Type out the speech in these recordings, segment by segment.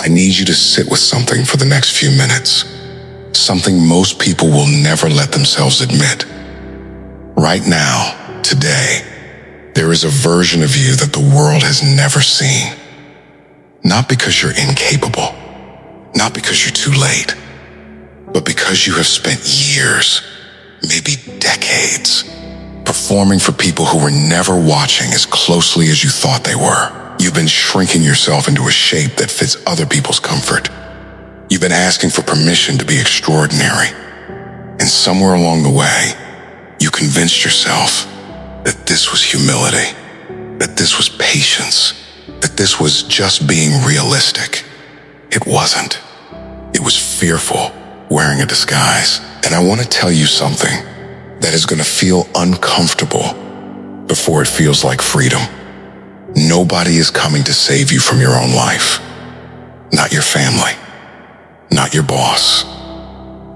I need you to sit with something for the next few minutes. Something most people will never let themselves admit. Right now, today, there is a version of you that the world has never seen. Not because you're incapable, not because you're too late, but because you have spent years, maybe decades, performing for people who were never watching as closely as you thought they were. You've been shrinking yourself into a shape that fits other people's comfort. You've been asking for permission to be extraordinary. And somewhere along the way, you convinced yourself that this was humility, that this was patience, that this was just being realistic. It wasn't. It was fearful, wearing a disguise. And I want to tell you something that is going to feel uncomfortable before it feels like freedom. Nobody is coming to save you from your own life. Not your family, not your boss,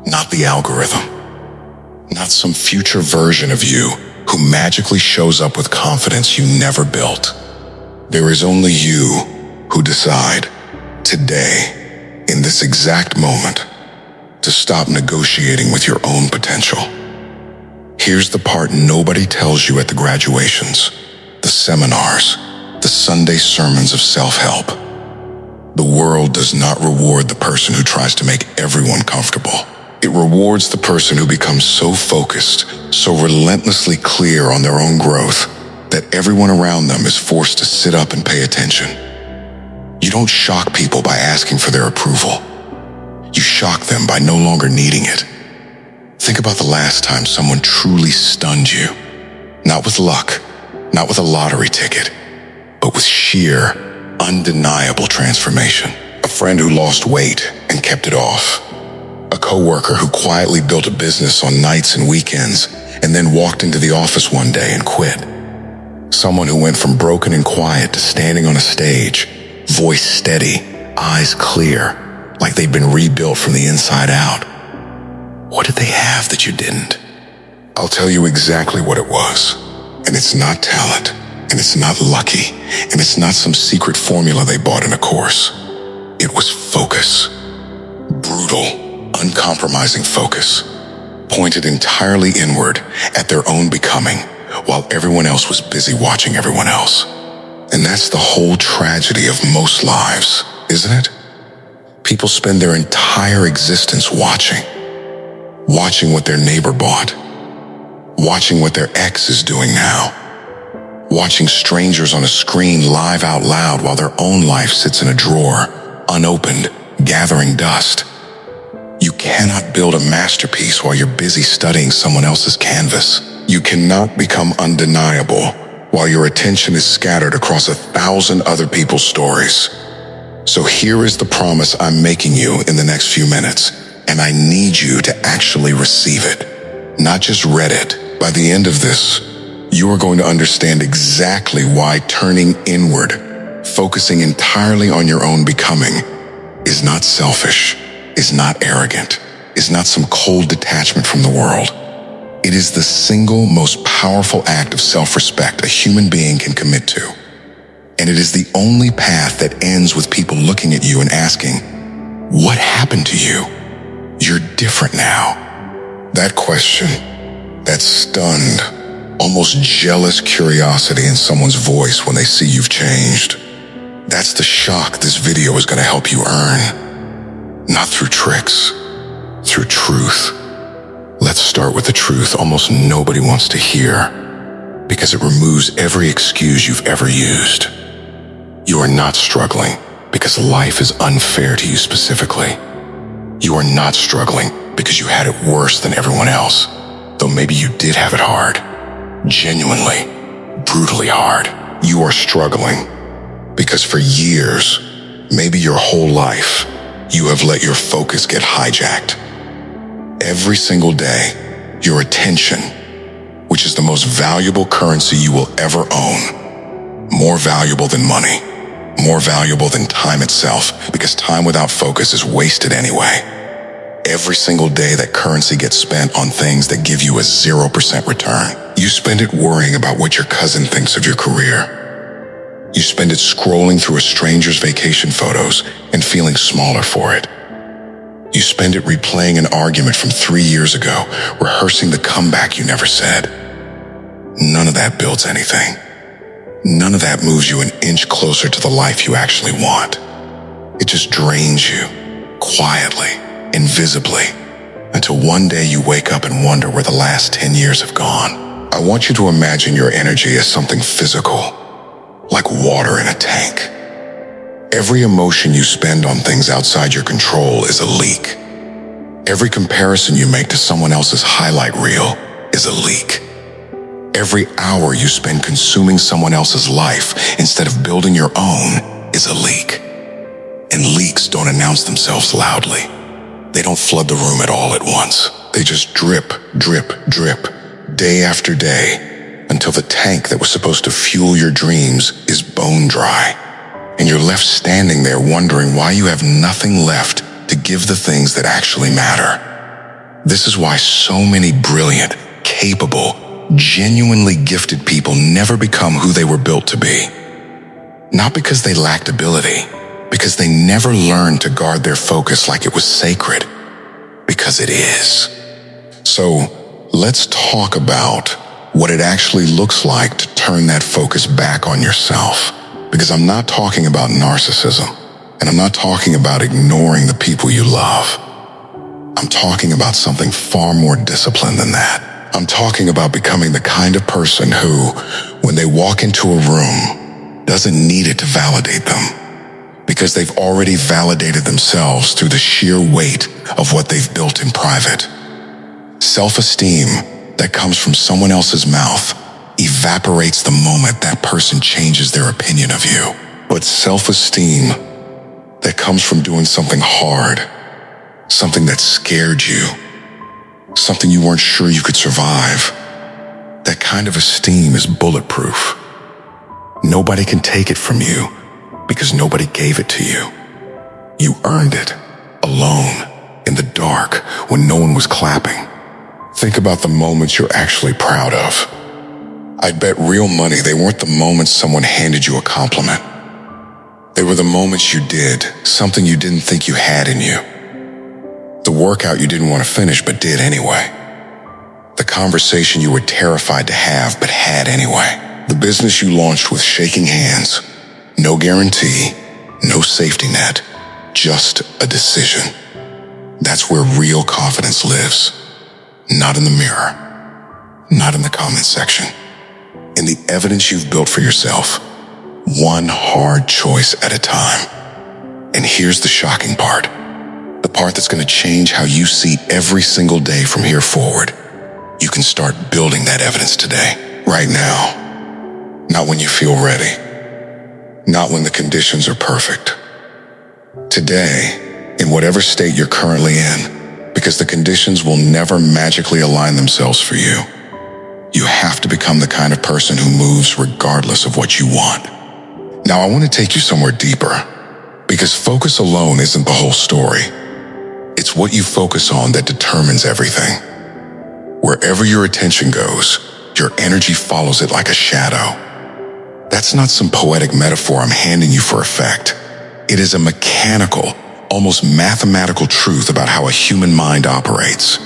not the algorithm, not some future version of you who magically shows up with confidence you never built. There is only you who decide today, in this exact moment, to stop negotiating with your own potential. Here's the part nobody tells you at the graduations, the seminars, the Sunday sermons of self-help. The world does not reward the person who tries to make everyone comfortable. It rewards the person who becomes so focused, so relentlessly clear on their own growth, that everyone around them is forced to sit up and pay attention. You don't shock people by asking for their approval. You shock them by no longer needing it. Think about the last time someone truly stunned you. Not with luck, not with a lottery ticket, but with sheer, undeniable transformation. A friend who lost weight and kept it off. A coworker who quietly built a business on nights and weekends and then walked into the office one day and quit. Someone who went from broken and quiet to standing on a stage, voice steady, eyes clear, like they'd been rebuilt from the inside out. What did they have that you didn't? I'll tell you exactly what it was. And it's not talent, and it's not lucky, and it's not some secret formula they bought in a course. It was focus. Brutal, uncompromising focus. Pointed entirely inward at their own becoming, while everyone else was busy watching everyone else. And that's the whole tragedy of most lives, isn't it? People spend their entire existence watching what their neighbor bought, watching what their ex is doing now, watching strangers on a screen live out loud while their own life sits in a drawer, unopened, gathering dust. You cannot build a masterpiece while you're busy studying someone else's canvas. You cannot become undeniable while your attention is scattered across 1,000 other people's stories. So here is the promise I'm making you in the next few minutes, and I need you to actually receive it, not just read it. By the end of this, you are going to understand exactly why turning inward, focusing entirely on your own becoming, is not selfish, is not arrogant, is not some cold detachment from the world. It is the single most powerful act of self-respect a human being can commit to. And it is the only path that ends with people looking at you and asking, "What happened to you? You're different now." That question, that stunned, almost jealous curiosity in someone's voice when they see you've changed, that's the shock this video is going to help you earn. Not through tricks, through truth. Let's start with the truth almost nobody wants to hear, because it removes every excuse you've ever used. You are not struggling because life is unfair to you specifically. You are not struggling because you had it worse than everyone else, though maybe you did have it hard. Genuinely, brutally hard. You are struggling because for years, maybe your whole life, you have let your focus get hijacked. Every single day, your attention, which is the most valuable currency you will ever own, more valuable than money, more valuable than time itself, because time without focus is wasted anyway. Every single day that currency gets spent on things that give you a 0% return. You spend it worrying about what your cousin thinks of your career. You spend it scrolling through a stranger's vacation photos and feeling smaller for it. You spend it replaying an argument from 3 years ago, rehearsing the comeback you never said. None of that builds anything. None of that moves you an inch closer to the life you actually want. It just drains you, quietly, invisibly, until one day you wake up and wonder where the last 10 years have gone. I want you to imagine your energy as something physical, like water in a tank. Every emotion you spend on things outside your control is a leak. Every comparison you make to someone else's highlight reel is a leak. Every hour you spend consuming someone else's life instead of building your own is a leak. And leaks don't announce themselves loudly. They don't flood the room at all at once. They just drip, drip, drip, day after day, until the tank that was supposed to fuel your dreams is bone dry. And you're left standing there wondering why you have nothing left to give the things that actually matter. This is why so many brilliant, capable, genuinely gifted people never become who they were built to be. Not because they lacked ability, because they never learned to guard their focus like it was sacred, because it is. So, let's talk about what it actually looks like to turn that focus back on yourself. Because I'm not talking about narcissism, and I'm not talking about ignoring the people you love. I'm talking about something far more disciplined than that. I'm talking about becoming the kind of person who, when they walk into a room, doesn't need it to validate them, because they've already validated themselves through the sheer weight of what they've built in private. Self-esteem that comes from someone else's mouth evaporates the moment that person changes their opinion of you. But self-esteem that comes from doing something hard, something that scared you, something you weren't sure you could survive, that kind of esteem is bulletproof. Nobody can take it from you because nobody gave it to you. You earned it, alone, in the dark, when no one was clapping. Think about the moments you're actually proud of. I'd bet real money they weren't the moments someone handed you a compliment. They were the moments you did something you didn't think you had in you. The workout you didn't want to finish but did anyway. The conversation you were terrified to have but had anyway. The business you launched with shaking hands. No guarantee, no safety net, just a decision. That's where real confidence lives. Not in the mirror, not in the comment section. In the evidence you've built for yourself, one hard choice at a time. And here's the shocking part. The part that's going to change how you see every single day from here forward. You can start building that evidence today, right now. Not when you feel ready. Not when the conditions are perfect. Today, in whatever state you're currently in, because the conditions will never magically align themselves for you. You have to become the kind of person who moves regardless of what you want. Now, I want to take you somewhere deeper, because focus alone isn't the whole story. It's what you focus on that determines everything. Wherever your attention goes, your energy follows it like a shadow. That's not some poetic metaphor I'm handing you for effect. It is a mechanical, almost mathematical truth about how a human mind operates.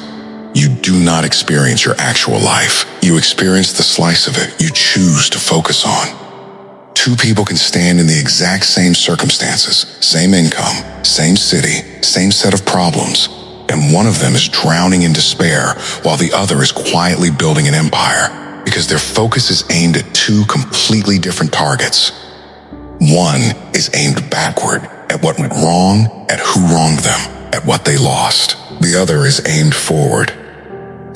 You do not experience your actual life. You experience the slice of it you choose to focus on. Two people can stand in the exact same circumstances, same income, same city, same set of problems, and one of them is drowning in despair while the other is quietly building an empire because their focus is aimed at two completely different targets. One is aimed backward at what went wrong, at who wronged them, at what they lost. The other is aimed forward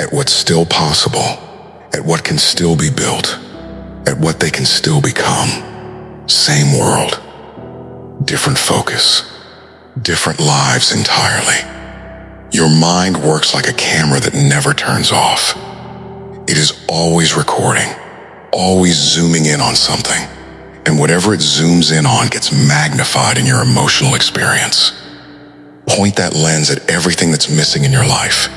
at what's still possible, at what can still be built, at what they can still become. Same world, different focus, different lives entirely. Your mind works like a camera that never turns off. It is always recording, always zooming in on something, and whatever it zooms in on gets magnified in your emotional experience. Point that lens at everything that's missing in your life,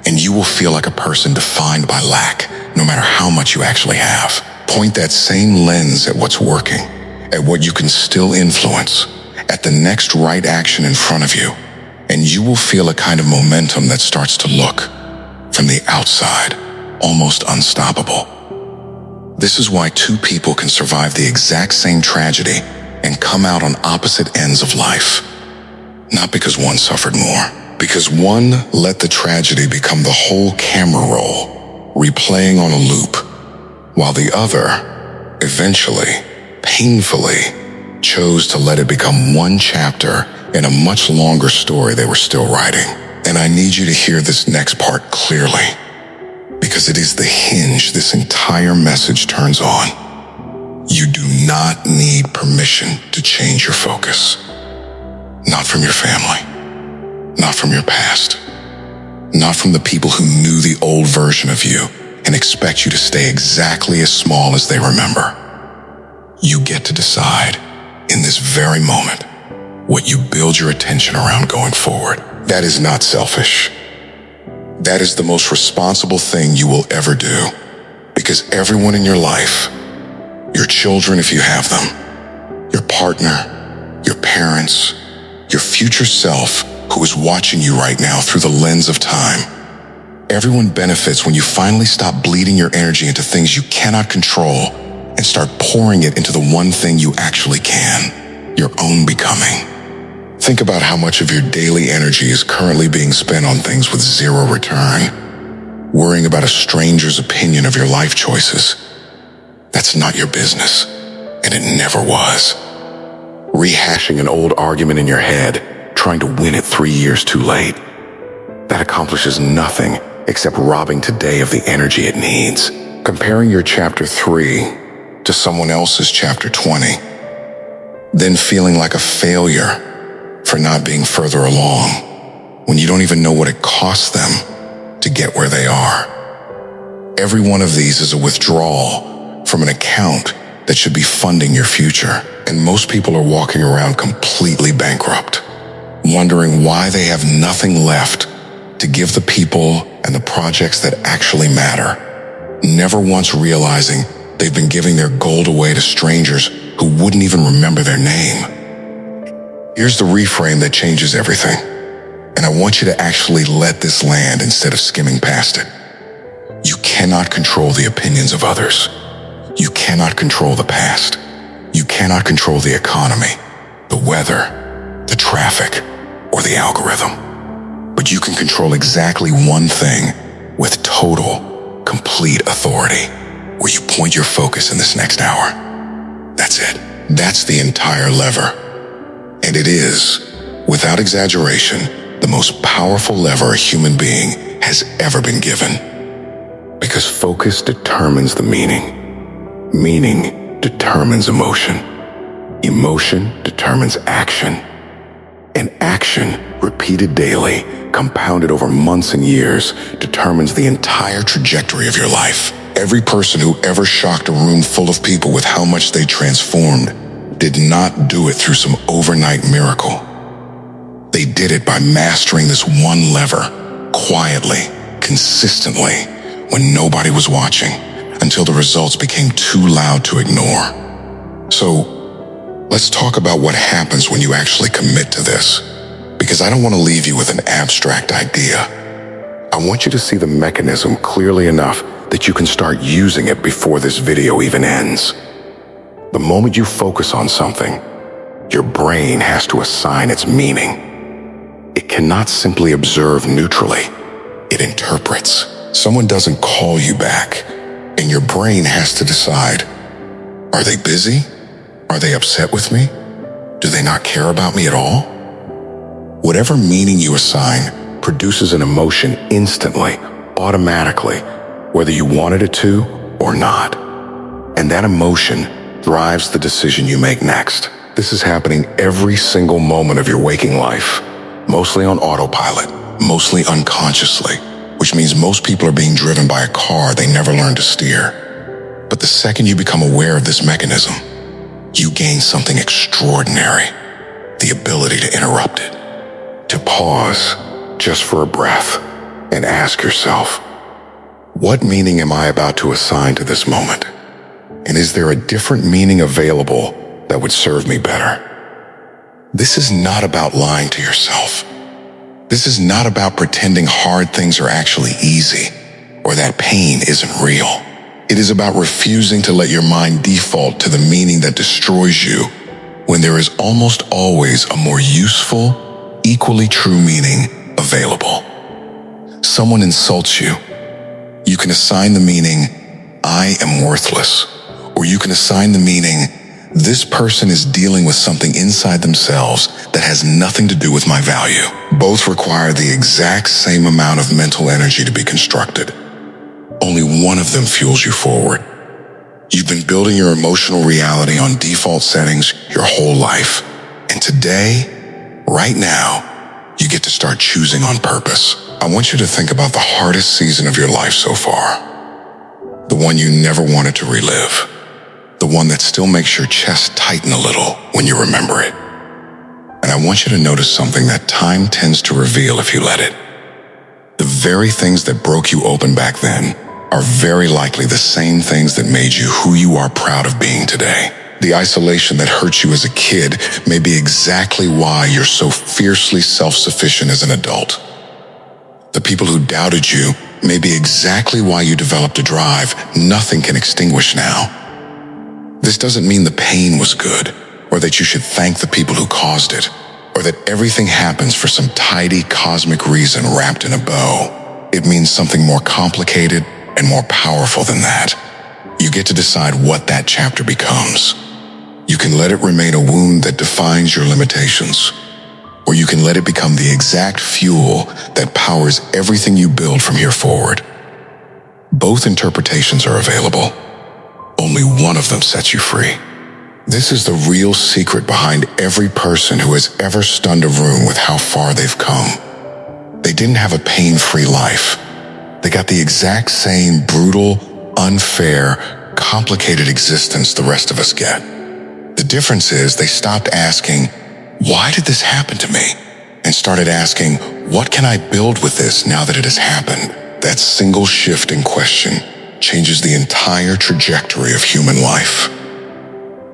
and you will feel like a person defined by lack, no matter how much you actually have. Point that same lens at what's working, at what you can still influence, at the next right action in front of you, and you will feel a kind of momentum that starts to look, from the outside, almost unstoppable. This is why two people can survive the exact same tragedy and come out on opposite ends of life. Not because one suffered more, because one let the tragedy become the whole camera roll, replaying on a loop, while the other, eventually, painfully, chose to let it become one chapter in a much longer story they were still writing. And I need you to hear this next part clearly, because it is the hinge this entire message turns on. You do not need permission to change your focus. Not from your family, not from your past, not from the people who knew the old version of you and expect you to stay exactly as small as they remember. You get to decide, in this very moment, what you build your attention around going forward. That is not selfish. That is the most responsible thing you will ever do, because everyone in your life, your children if you have them, your partner, your parents, your future self who is watching you right now through the lens of time, everyone benefits when you finally stop bleeding your energy into things you cannot control and start pouring it into the one thing you actually can, your own becoming. Think about how much of your daily energy is currently being spent on things with zero return, worrying about a stranger's opinion of your life choices. That's not your business, and it never was. Rehashing an old argument in your head, trying to win it 3 years too late. That accomplishes nothing except robbing today of the energy it needs. Comparing your chapter 3 to someone else's chapter 20, then feeling like a failure for not being further along when you don't even know what it costs them to get where they are. Every one of these is a withdrawal from an account that should be funding your future, and most people are walking around completely bankrupt, wondering why they have nothing left to give the people and the projects that actually matter, never once realizing they've been giving their gold away to strangers who wouldn't even remember their name. Here's the reframe that changes everything, and I want you to actually let this land instead of skimming past it. You cannot control the opinions of others. You cannot control the past. You cannot control the economy, the weather, the traffic, or the algorithm. But you can control exactly one thing with total, complete authority, where you point your focus in this next hour. That's it. That's the entire lever. And it is, without exaggeration, the most powerful lever a human being has ever been given. Because focus determines the meaning. Meaning determines emotion. Emotion determines action. And action, repeated daily, compounded over months and years, determines the entire trajectory of your life. Every person who ever shocked a room full of people with how much they transformed did not do it through some overnight miracle. They did it by mastering this one lever, quietly, consistently, when nobody was watching, until the results became too loud to ignore. So, let's talk about what happens when you actually commit to this, because I don't want to leave you with an abstract idea. I want you to see the mechanism clearly enough that you can start using it before this video even ends. The moment you focus on something, your brain has to assign its meaning. It cannot simply observe neutrally. It interprets. Someone doesn't call you back, and your brain has to decide, are they busy? Are they upset with me? Do they not care about me at all? Whatever meaning you assign produces an emotion instantly, automatically, whether you wanted it to or not. And that emotion drives the decision you make next. This is happening every single moment of your waking life, mostly on autopilot, mostly unconsciously, which means most people are being driven by a car they never learned to steer. But the second you become aware of this mechanism, you gain something extraordinary, the ability to interrupt it, to pause just for a breath and ask yourself, what meaning am I about to assign to this moment? And is there a different meaning available that would serve me better. This is not about lying to yourself. This is not about pretending hard things are actually easy or that pain isn't real. It is about refusing to let your mind default to the meaning that destroys you when there is almost always a more useful, equally true meaning available. Someone insults you. You can assign the meaning, I am worthless, or you can assign the meaning, this person is dealing with something inside themselves that has nothing to do with my value. Both require the exact same amount of mental energy to be constructed. Only one of them fuels you forward. You've been building your emotional reality on default settings your whole life. And today, right now, you get to start choosing on purpose. I want you to think about the hardest season of your life so far. The one you never wanted to relive. The one that still makes your chest tighten a little when you remember it. And I want you to notice something that time tends to reveal if you let it. The very things that broke you open back then are very likely the same things that made you who you are proud of being today. The isolation that hurt you as a kid may be exactly why you're so fiercely self-sufficient as an adult. The people who doubted you may be exactly why you developed a drive nothing can extinguish now. This doesn't mean the pain was good, or that you should thank the people who caused it, or that everything happens for some tidy cosmic reason wrapped in a bow. It means something more complicated and more powerful than that. You get to decide what that chapter becomes. You can let it remain a wound that defines your limitations, or you can let it become the exact fuel that powers everything you build from here forward. Both interpretations are available. Only one of them sets you free. This is the real secret behind every person who has ever stunned a room with how far they've come. They didn't have a pain-free life. They got the exact same brutal, unfair, complicated existence the rest of us get. The difference is they stopped asking, why did this happen to me? And started asking, what can I build with this now that it has happened? That single shift in question changes the entire trajectory of human life.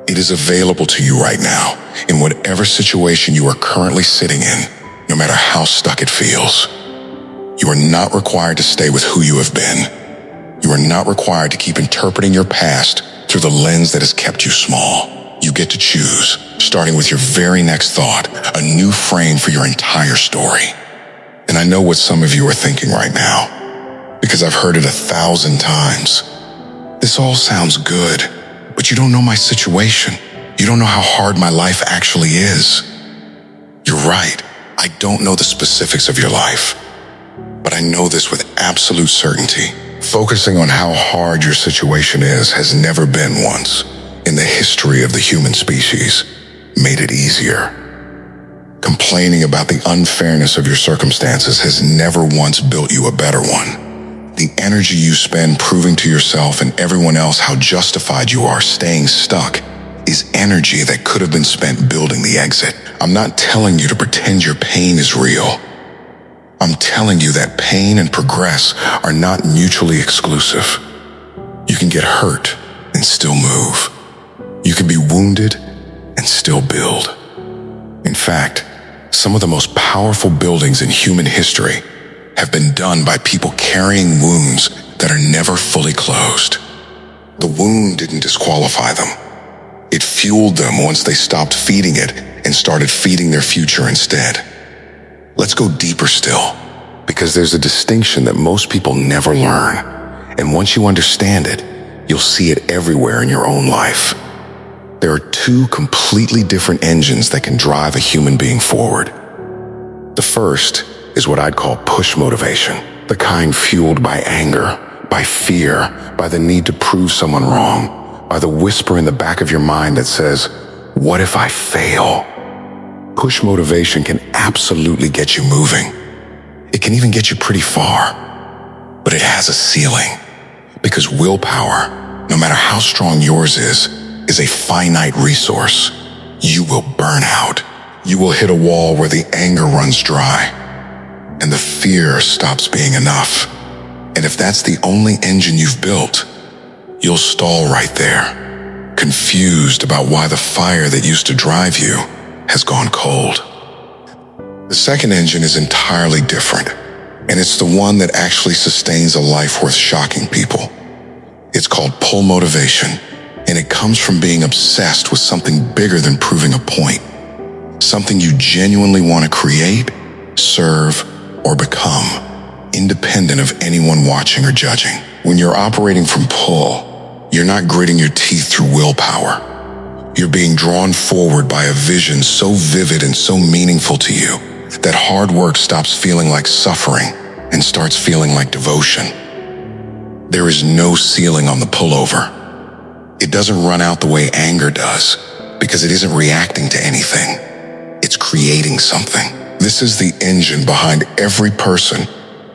It is available to you right now, in whatever situation you are currently sitting in, no matter how stuck it feels. You are not required to stay with who you have been. You are not required to keep interpreting your past through the lens that has kept you small. You get to choose, starting with your very next thought, a new frame for your entire story. And I know what some of you are thinking right now, because I've heard it 1,000 times. This all sounds good, but you don't know my situation. You don't know how hard my life actually is. You're right, I don't know the specifics of your life, but I know this with absolute certainty. Focusing on how hard your situation is has never been once, in the history of the human species, made it easier. Complaining about the unfairness of your circumstances has never once built you a better one. The energy you spend proving to yourself and everyone else how justified you are staying stuck is energy that could have been spent building the exit. I'm not telling you to pretend your pain is real. I'm telling you that pain and progress are not mutually exclusive. You can get hurt and still move. You can be wounded and still build. In fact, some of the most powerful buildings in human history have been done by people carrying wounds that are never fully closed. The wound didn't disqualify them. It fueled them once they stopped feeding it and started feeding their future instead. Let's go deeper still, because there's a distinction that most people never learn. And once you understand it, you'll see it everywhere in your own life. There are two completely different engines that can drive a human being forward. The first is what I'd call push motivation, the kind fueled by anger, by fear, by the need to prove someone wrong, by the whisper in the back of your mind that says, what if I fail? Push motivation can absolutely get you moving. It can even get you pretty far, but it has a ceiling, because willpower, no matter how strong yours is a finite resource. You will burn out. You will hit a wall where the anger runs dry and the fear stops being enough. And if that's the only engine you've built, you'll stall right there, confused about why the fire that used to drive you has gone cold. The second engine is entirely different, and it's the one that actually sustains a life worth shocking people. It's called pull motivation, and it comes from being obsessed with something bigger than proving a point, something you genuinely want to create, serve, or become, independent of anyone watching or judging. When you're operating from pull, you're not gritting your teeth through willpower. You're being drawn forward by a vision so vivid and so meaningful to you that hard work stops feeling like suffering and starts feeling like devotion. There is no ceiling on the pullover. It doesn't run out the way anger does, because it isn't reacting to anything. It's creating something. This is the engine behind every person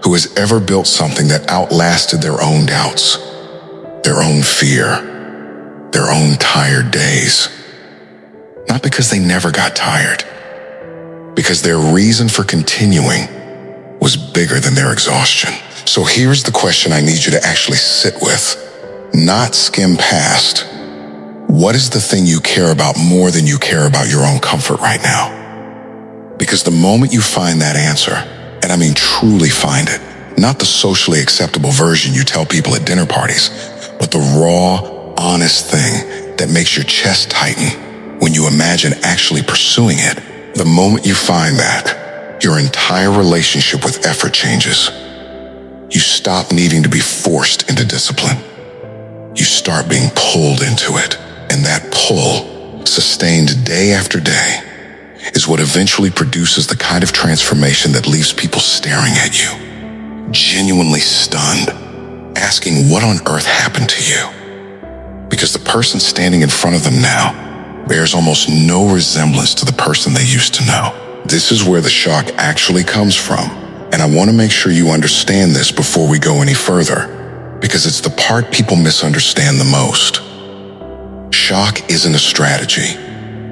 who has ever built something that outlasted their own doubts, their own fear, their own tired days. Not because they never got tired, because their reason for continuing was bigger than their exhaustion. So here's the question I need you to actually sit with, not skim past. What is the thing you care about more than you care about your own comfort right now? Because the moment you find that answer, and I mean truly find it, not the socially acceptable version you tell people at dinner parties, but the raw, honest thing that makes your chest tighten when you imagine actually pursuing it, the moment you find that, your entire relationship with effort changes. You stop needing to be forced into discipline. You start being pulled into it. And that pull, sustained day after day, is what eventually produces the kind of transformation that leaves people staring at you, genuinely stunned, asking what on earth happened to you. Because the person standing in front of them now bears almost no resemblance to the person they used to know. This is where the shock actually comes from, and I want to make sure you understand this before we go any further, because it's the part people misunderstand the most. Shock isn't a strategy.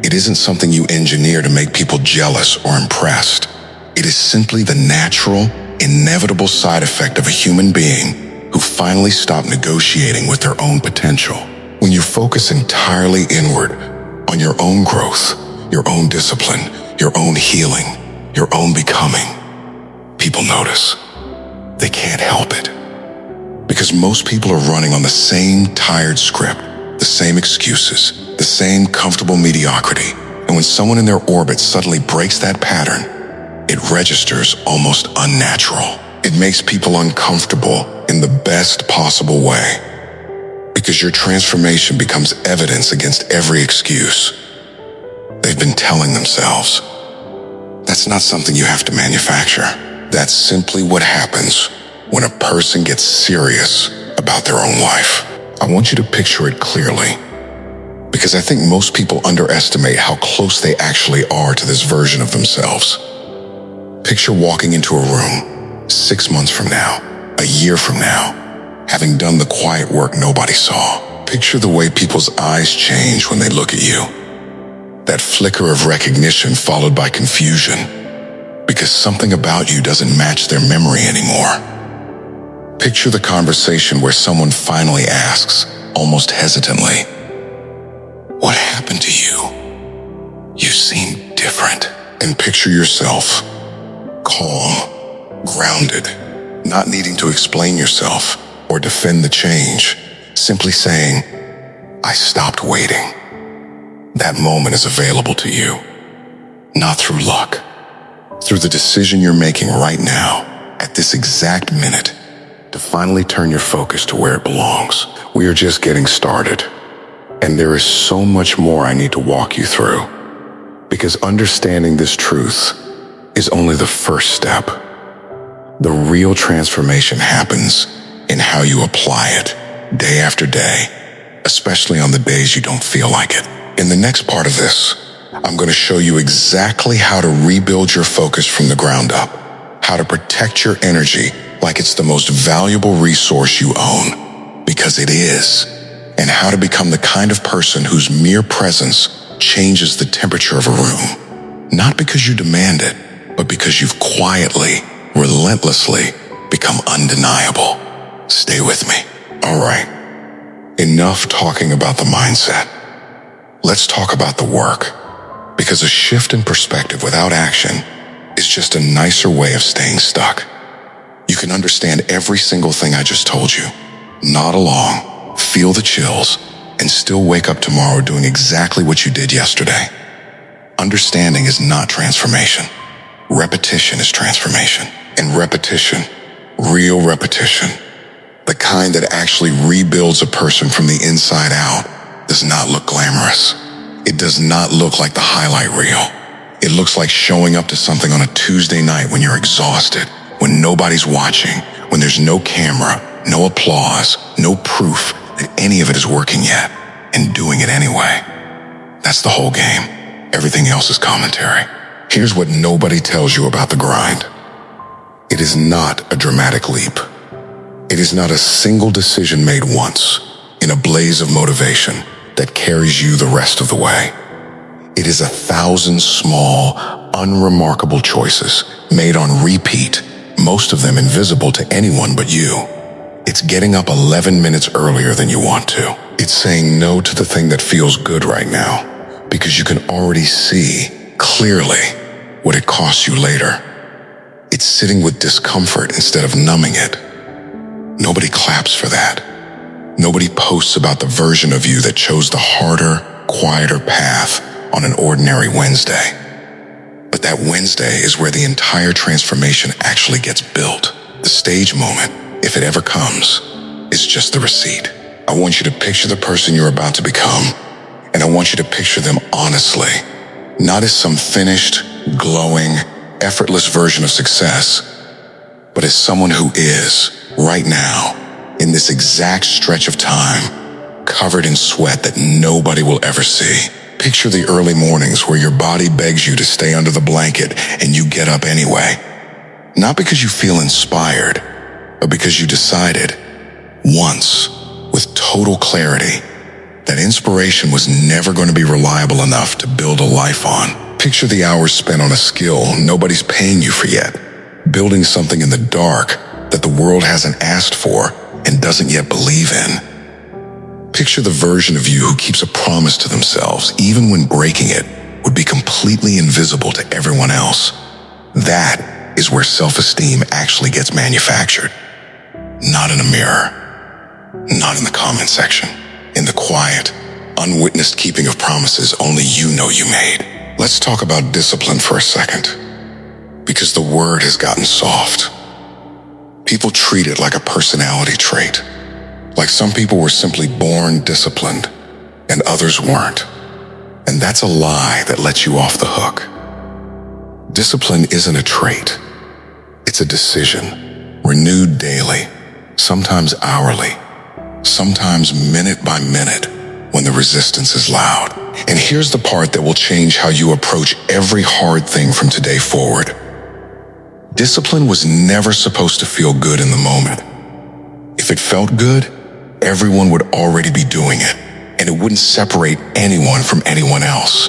It isn't something you engineer to make people jealous or impressed. It is simply the natural, inevitable side effect of a human being who finally stopped negotiating with their own potential. When you focus entirely inward on your own growth, your own discipline, your own healing, your own becoming, people notice. They can't help it. Because most people are running on the same tired script, the same excuses, the same comfortable mediocrity. And when someone in their orbit suddenly breaks that pattern, it registers almost unnatural. It makes people uncomfortable in the best possible way. Because your transformation becomes evidence against every excuse they've been telling themselves. That's not something you have to manufacture. That's simply what happens when a person gets serious about their own life. I want you to picture it clearly, because I think most people underestimate how close they actually are to this version of themselves. Picture walking into a room 6 months from now, a year from now, having done the quiet work nobody saw. Picture the way people's eyes change when they look at you. That flicker of recognition followed by confusion, because something about you doesn't match their memory anymore. Picture the conversation where someone finally asks, almost hesitantly, "What happened to you? You seem different." And picture yourself, calm, grounded, not needing to explain yourself or defend the change, simply saying, "I stopped waiting." That moment is available to you, not through luck, through the decision you're making right now, at this exact minute, to finally turn your focus to where it belongs. We are just getting started, and there is so much more I need to walk you through, because understanding this truth is only the first step. The real transformation happens in how you apply it, day after day, especially on the days you don't feel like it. In the next part of this, I'm going to show you exactly how to rebuild your focus from the ground up, how to protect your energy like it's the most valuable resource you own, because it is, and how to become the kind of person whose mere presence changes the temperature of a room, not because you demand it, but because you've quietly, relentlessly become undeniable. Stay with me. All right, enough talking about the mindset. Let's talk about the work, because a shift in perspective without action is just a nicer way of staying stuck. You can understand every single thing I just told you, nod along, feel the chills, and still wake up tomorrow doing exactly what you did yesterday. Understanding is not transformation. Repetition is transformation. And repetition, real repetition, the kind that actually rebuilds a person from the inside out, does not look glamorous. It does not look like the highlight reel. It looks like showing up to something on a Tuesday night when you're exhausted, when nobody's watching, when there's no camera, no applause, no proof that any of it is working yet, and doing it anyway. That's the whole game. Everything else is commentary. Here's what nobody tells you about the grind. It is not a dramatic leap. It is not a single decision made once in a blaze of motivation that carries you the rest of the way. It is 1,000 small, unremarkable choices made on repeat, most of them invisible to anyone but you. It's getting up 11 minutes earlier than you want to. It's saying no to the thing that feels good right now, because you can already see clearly what it costs you later. It's sitting with discomfort instead of numbing it. Nobody claps for that. Nobody posts about the version of you that chose the harder, quieter path on an ordinary Wednesday. But that Wednesday is where the entire transformation actually gets built. The stage moment, if it ever comes, is just the receipt. I want you to picture the person you're about to become, and I want you to picture them honestly, not as some finished, glowing, effortless version of success, but as someone who is, right now, in this exact stretch of time, covered in sweat that nobody will ever see. Picture the early mornings where your body begs you to stay under the blanket and you get up anyway. Not because you feel inspired, but because you decided, once, with total clarity, that inspiration was never going to be reliable enough to build a life on. Picture the hours spent on a skill nobody's paying you for yet, building something in the dark that the world hasn't asked for and doesn't yet believe in. Picture the version of you who keeps a promise to themselves, even when breaking it would be completely invisible to everyone else. That is where self-esteem actually gets manufactured. Not in a mirror, not in the comment section, in the quiet, unwitnessed keeping of promises only you know you made. Let's talk about discipline for a second, because the word has gotten soft. People treat it like a personality trait, like some people were simply born disciplined and others weren't. And that's a lie that lets you off the hook. Discipline isn't a trait. It's a decision, renewed daily, sometimes hourly, sometimes minute by minute when the resistance is loud. And here's the part that will change how you approach every hard thing from today forward. Discipline was never supposed to feel good in the moment. If it felt good, everyone would already be doing it, and it wouldn't separate anyone from anyone else.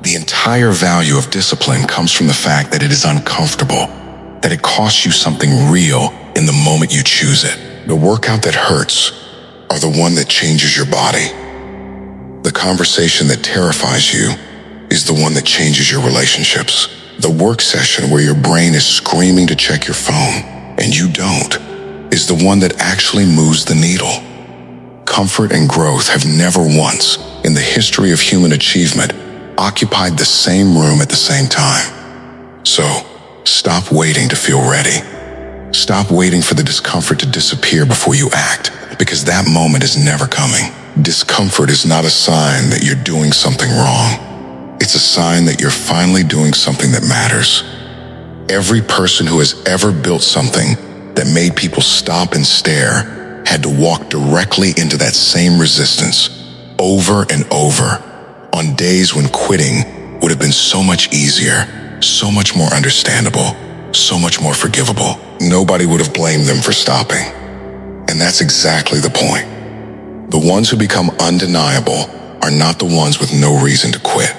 The entire value of discipline comes from the fact that it is uncomfortable, that it costs you something real in the moment you choose it. The workout that hurts are the one that changes your body. The conversation that terrifies you is the one that changes your relationships. The work session where your brain is screaming to check your phone, and you don't, is the one that actually moves the needle. Comfort and growth have never once, in the history of human achievement, occupied the same room at the same time. So, stop waiting to feel ready. Stop waiting for the discomfort to disappear before you act, because that moment is never coming. Discomfort is not a sign that you're doing something wrong. It's a sign that you're finally doing something that matters. Every person who has ever built something that made people stop and stare had to walk directly into that same resistance over and over on days when quitting would have been so much easier, so much more understandable, so much more forgivable. Nobody would have blamed them for stopping. And that's exactly the point. The ones who become undeniable are not the ones with no reason to quit.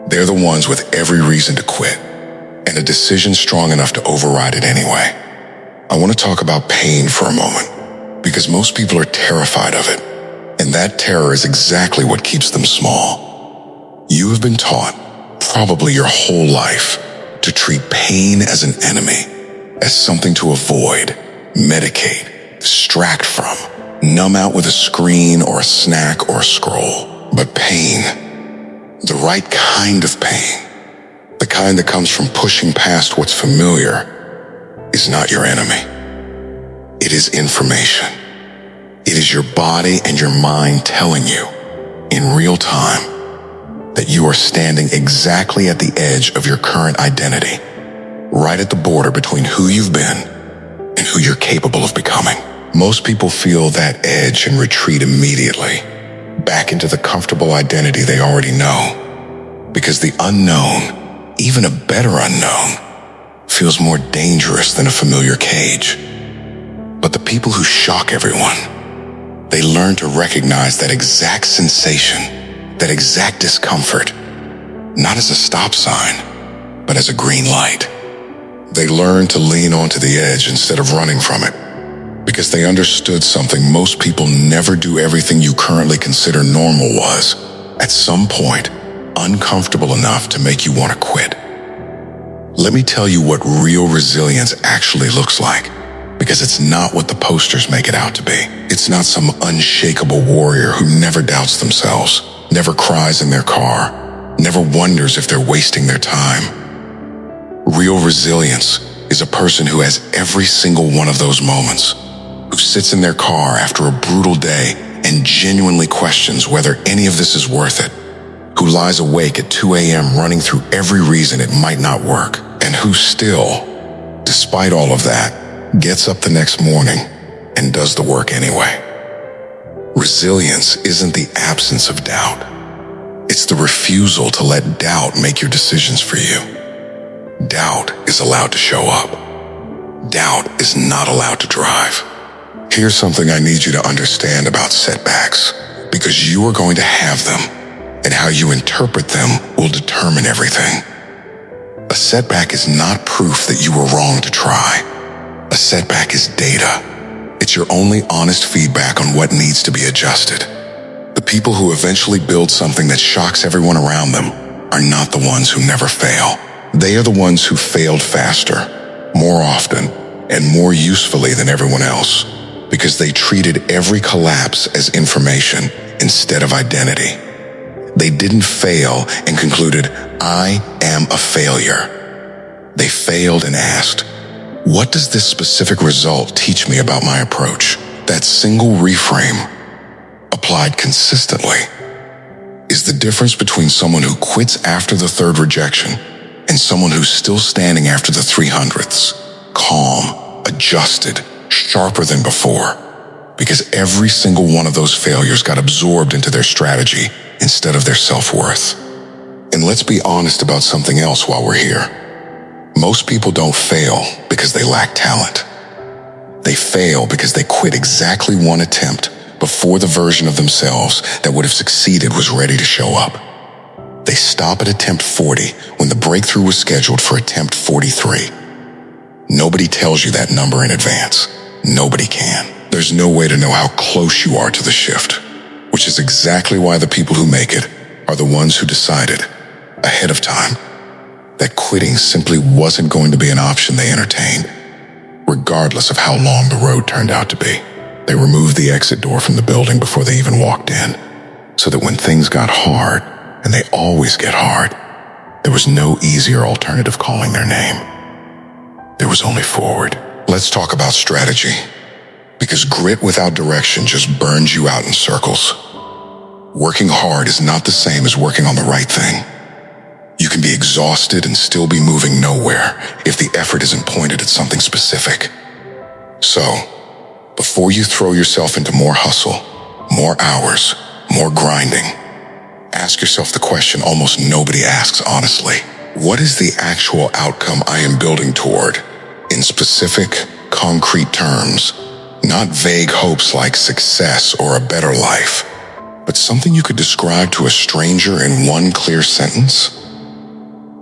They're the ones with every reason to quit, and a decision strong enough to override it anyway. I want to talk about pain for a moment, because most people are terrified of it. And that terror is exactly what keeps them small. You have been taught, probably your whole life, to treat pain as an enemy, as something to avoid, medicate, distract from, numb out with a screen or a snack or a scroll. But pain, the right kind of pain, the kind that comes from pushing past what's familiar, is not your enemy. It is information. It is your body and your mind telling you, in real time, that you are standing exactly at the edge of your current identity, right at the border between who you've been and who you're capable of becoming. Most people feel that edge and retreat immediately, back into the comfortable identity they already know, because the unknown, even a better unknown, feels more dangerous than a familiar cage. But the people who shock everyone, they learn to recognize that exact sensation, that exact discomfort, not as a stop sign, but as a green light. They learn to lean onto the edge instead of running from it, because they understood something most people never do everything you currently consider normal was, at some point, uncomfortable enough to make you want to quit. Let me tell you what real resilience actually looks like, because it's not what the posters make it out to be. It's not some unshakable warrior who never doubts themselves, never cries in their car, never wonders if they're wasting their time. Real resilience is a person who has every single one of those moments, who sits in their car after a brutal day and genuinely questions whether any of this is worth it, who lies awake at 2 a.m. running through every reason it might not work, and who still, despite all of that, gets up the next morning and does the work anyway. Resilience isn't the absence of doubt. It's the refusal to let doubt make your decisions for you. Doubt is allowed to show up. Doubt is not allowed to drive. Here's something I need you to understand about setbacks, because you are going to have them, and how you interpret them will determine everything. A setback is not proof that you were wrong to try. A setback is data. It's your only honest feedback on what needs to be adjusted. The people who eventually build something that shocks everyone around them are not the ones who never fail. They are the ones who failed faster, more often, and more usefully than everyone else, because they treated every collapse as information instead of identity. They didn't fail and concluded, "I am a failure." They failed and asked, "What does this specific result teach me about my approach?" That single reframe, applied consistently, is the difference between someone who quits after the third rejection and someone who's still standing after the 300ths, calm, adjusted, sharper than before, because every single one of those failures got absorbed into their strategy instead of their self-worth. And let's be honest about something else while we're here. Most people don't fail because they lack talent. They fail because they quit exactly one attempt before the version of themselves that would have succeeded was ready to show up. They stop at attempt 40 when the breakthrough was scheduled for attempt 43. Nobody tells you that number in advance. Nobody can. There's no way to know how close you are to the shift, which is exactly why the people who make it are the ones who decided, ahead of time, that quitting simply wasn't going to be an option they entertained, regardless of how long the road turned out to be. They removed the exit door from the building before they even walked in, so that when things got hard, and they always get hard, there was no easier alternative calling their name. There was only forward. Let's talk about strategy, because grit without direction just burns you out in circles. Working hard is not the same as working on the right thing. You can be exhausted and still be moving nowhere if the effort isn't pointed at something specific. So, before you throw yourself into more hustle, more hours, more grinding, ask yourself the question almost nobody asks honestly. What is the actual outcome I am building toward, in specific, concrete terms? Not vague hopes like success or a better life, but something you could describe to a stranger in one clear sentence?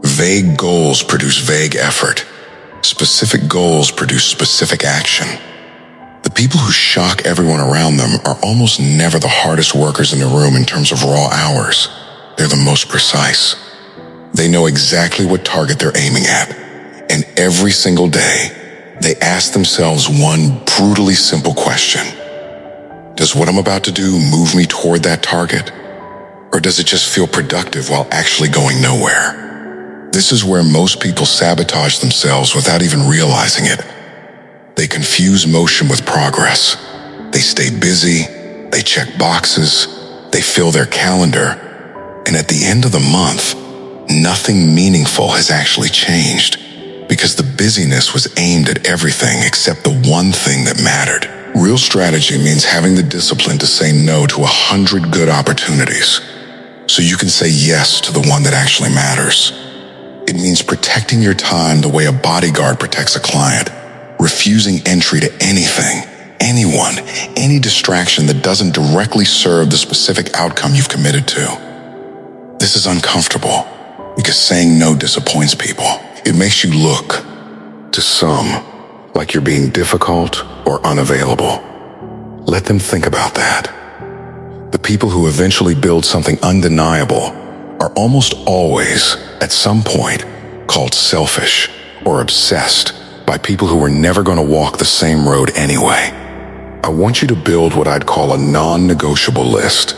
Vague goals produce vague effort. Specific goals produce specific action. The people who shock everyone around them are almost never the hardest workers in the room in terms of raw hours. They're the most precise. They know exactly what target they're aiming at. And every single day, they ask themselves one brutally simple question. Does what I'm about to do move me toward that target? Or does it just feel productive while actually going nowhere? This is where most people sabotage themselves without even realizing it. They confuse motion with progress. They stay busy, they check boxes, they fill their calendar, and at the end of the month, nothing meaningful has actually changed because the busyness was aimed at everything except the one thing that mattered. Real strategy means having the discipline to say no to 100 good opportunities so you can say yes to the one that actually matters. It means protecting your time the way a bodyguard protects a client, refusing entry to anything, anyone, any distraction that doesn't directly serve the specific outcome you've committed to. This is uncomfortable because saying no disappoints people. It makes you look, to some, like you're being difficult or unavailable. Let them think about that. The people who eventually build something undeniable are almost always, at some point, called selfish or obsessed by people who were never going to walk the same road anyway. I want you to build what I'd call a non-negotiable list.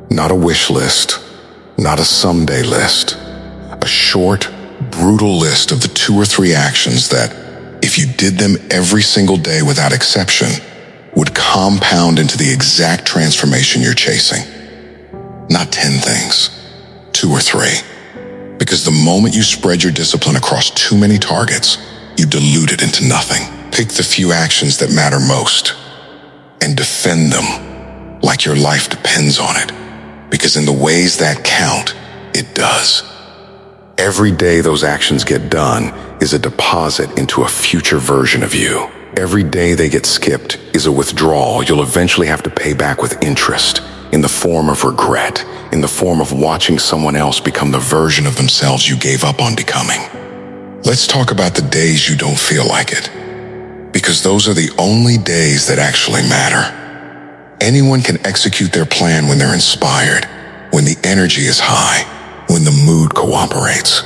Not a wish list, not a someday list. A short, brutal list of the 2 or 3 actions that, if you did them every single day without exception, would compound into the exact transformation you're chasing. Not 10 things, 2 or 3. Because the moment you spread your discipline across too many targets, you dilute it into nothing. Pick the few actions that matter most and defend them like your life depends on it. Because in the ways that count, it does. Every day those actions get done is a deposit into a future version of you. Every day they get skipped is a withdrawal you'll eventually have to pay back with interest, in the form of regret, in the form of watching someone else become the version of themselves you gave up on becoming. Let's talk about the days you don't feel like it, because those are the only days that actually matter. Anyone can execute their plan when they're inspired, when the energy is high, when the mood cooperates.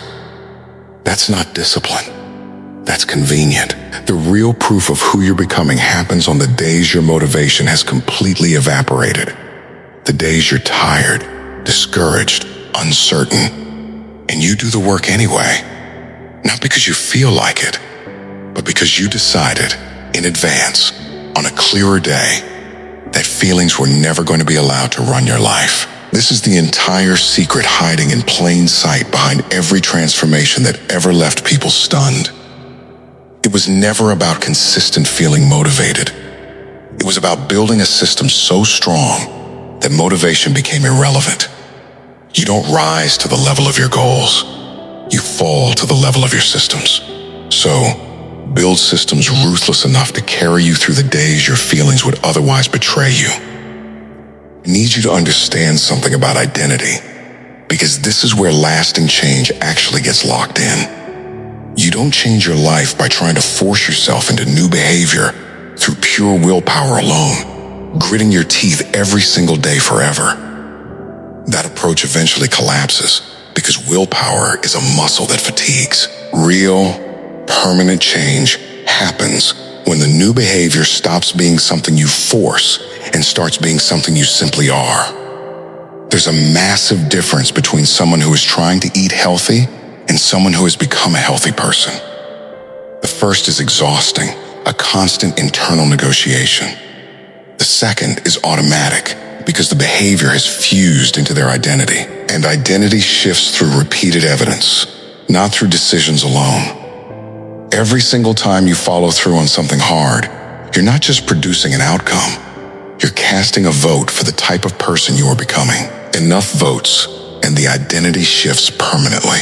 That's not discipline. That's convenient. The real proof of who you're becoming happens on the days your motivation has completely evaporated. The days you're tired, discouraged, uncertain, and you do the work anyway. Not because you feel like it, but because you decided in advance, on a clearer day, that feelings were never going to be allowed to run your life. This is the entire secret hiding in plain sight behind every transformation that ever left people stunned. It was never about consistent feeling motivated. It was about building a system so strong that motivation became irrelevant. You don't rise to the level of your goals. You fall to the level of your systems. So, build systems ruthless enough to carry you through the days your feelings would otherwise betray you. I need you to understand something about identity, because this is where lasting change actually gets locked in. You don't change your life by trying to force yourself into new behavior through pure willpower alone, gritting your teeth every single day forever. That approach eventually collapses because willpower is a muscle that fatigues. Real, permanent change happens when the new behavior stops being something you force and starts being something you simply are. There's a massive difference between someone who is trying to eat healthy and someone who has become a healthy person. The first is exhausting, a constant internal negotiation. The second is automatic because the behavior has fused into their identity, and identity shifts through repeated evidence, not through decisions alone. Every single time you follow through on something hard, you're not just producing an outcome, you're casting a vote for the type of person you are becoming. Enough votes, and the identity shifts permanently.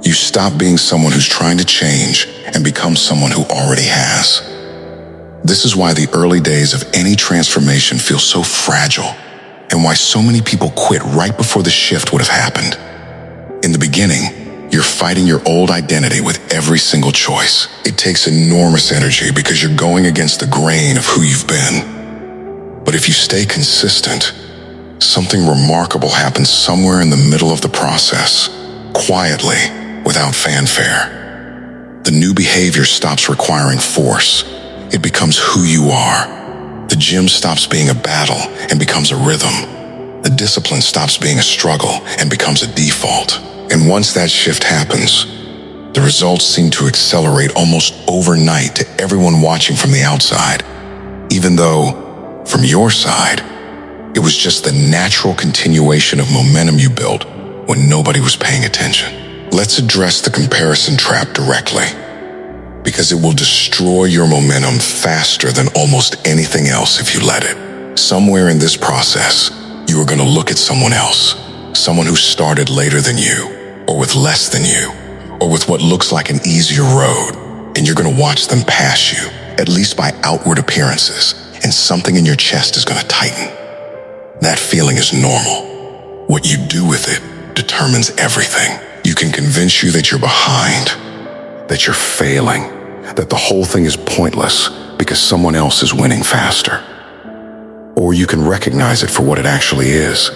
You stop being someone who's trying to change and become someone who already has. This is why the early days of any transformation feel so fragile, and why so many people quit right before the shift would have happened. In the beginning, You're fighting your old identity with every single choice. It takes enormous energy because you're going against the grain of who you've been. But if you stay consistent, something remarkable happens somewhere in the middle of the process, quietly, without fanfare. The new behavior stops requiring force. It becomes who you are. The gym stops being a battle and becomes a rhythm. The discipline stops being a struggle and becomes a default. And once that shift happens, the results seem to accelerate almost overnight to everyone watching from the outside, even though, from your side, it was just the natural continuation of momentum you built when nobody was paying attention. Let's address the comparison trap directly, because it will destroy your momentum faster than almost anything else if you let it. Somewhere in this process, you are going to look at someone else, someone who started later than you, or with less than you, or with what looks like an easier road, and you're going to watch them pass you, at least by outward appearances, and something in your chest is going to tighten. That feeling is normal. What you do with it determines everything. You can convince you that you're behind, that you're failing, that the whole thing is pointless because someone else is winning faster. Or you can recognize it for what it actually is.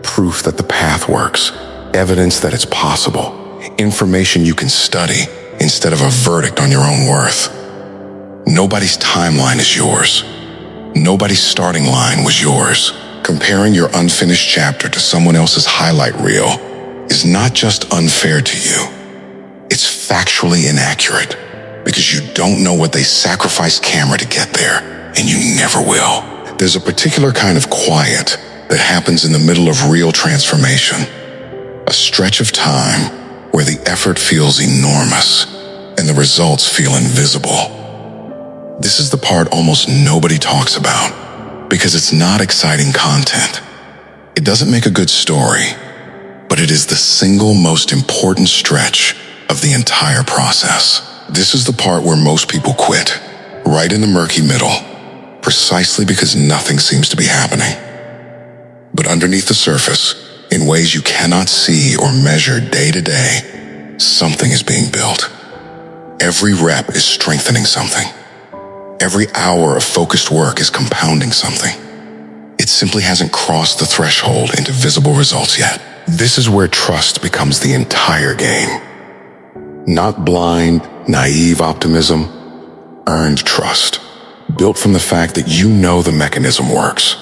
Proof that the path works, evidence that it's possible, information you can study instead of a verdict on your own worth. Nobody's timeline is yours. Nobody's starting line was yours. Comparing your unfinished chapter to someone else's highlight reel is not just unfair to you. It's factually inaccurate because you don't know what they sacrificed camera to get there, and you never will. There's a particular kind of quiet that happens in the middle of real transformation. A stretch of time where the effort feels enormous and the results feel invisible. This is the part almost nobody talks about because it's not exciting content. It doesn't make a good story, but it is the single most important stretch of the entire process. This is the part where most people quit, right in the murky middle, precisely because nothing seems to be happening. But underneath the surface, in ways you cannot see or measure day to day, something is being built. Every rep is strengthening something. Every hour of focused work is compounding something. It simply hasn't crossed the threshold into visible results yet. This is where trust becomes the entire game. Not blind, naive optimism, earned trust, built from the fact that you know the mechanism works.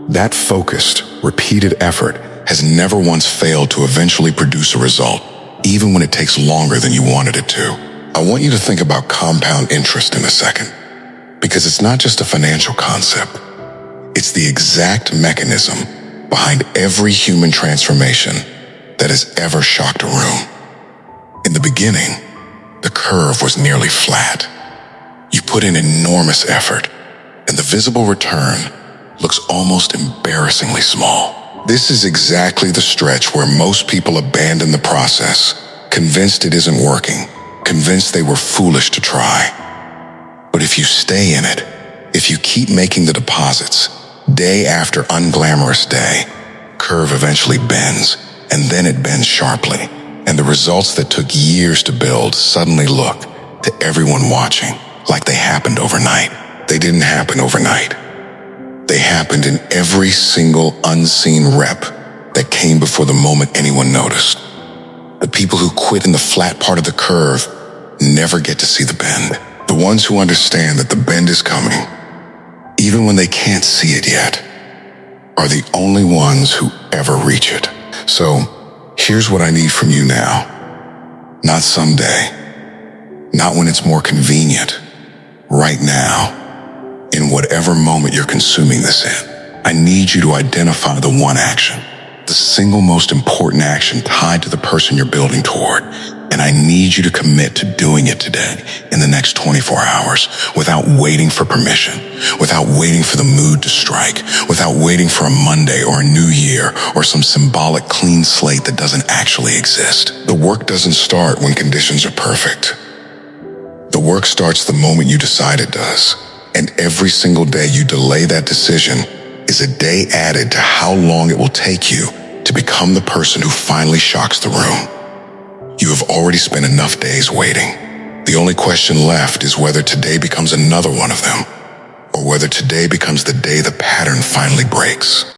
That focused, repeated effort has never once failed to eventually produce a result, even when it takes longer than you wanted it to. I want you to think about compound interest in a second, because it's not just a financial concept. It's the exact mechanism behind every human transformation that has ever shocked a room. In the beginning, the curve was nearly flat. You put in enormous effort, and the visible return looks almost embarrassingly small. This is exactly the stretch where most people abandon the process, convinced it isn't working, convinced they were foolish to try. But if you stay in it, if you keep making the deposits, day after unglamorous day, curve eventually bends, and then it bends sharply, and the results that took years to build suddenly look, to everyone watching, like they happened overnight. They didn't happen overnight. They happened in every single unseen rep that came before the moment anyone noticed. The people who quit in the flat part of the curve never get to see the bend. The ones who understand that the bend is coming, even when they can't see it yet, are the only ones who ever reach it. So, here's what I need from you now. Not someday. Not when it's more convenient. Right now. In whatever moment you're consuming this in. I need you to identify the one action, the single most important action tied to the person you're building toward. And I need you to commit to doing it today in the next 24 hours without waiting for permission, without waiting for the mood to strike, without waiting for a Monday or a new year or some symbolic clean slate that doesn't actually exist. The work doesn't start when conditions are perfect. The work starts the moment you decide it does. And every single day you delay that decision is a day added to how long it will take you to become the person who finally shocks the room. You have already spent enough days waiting. The only question left is whether today becomes another one of them, or whether today becomes the day the pattern finally breaks.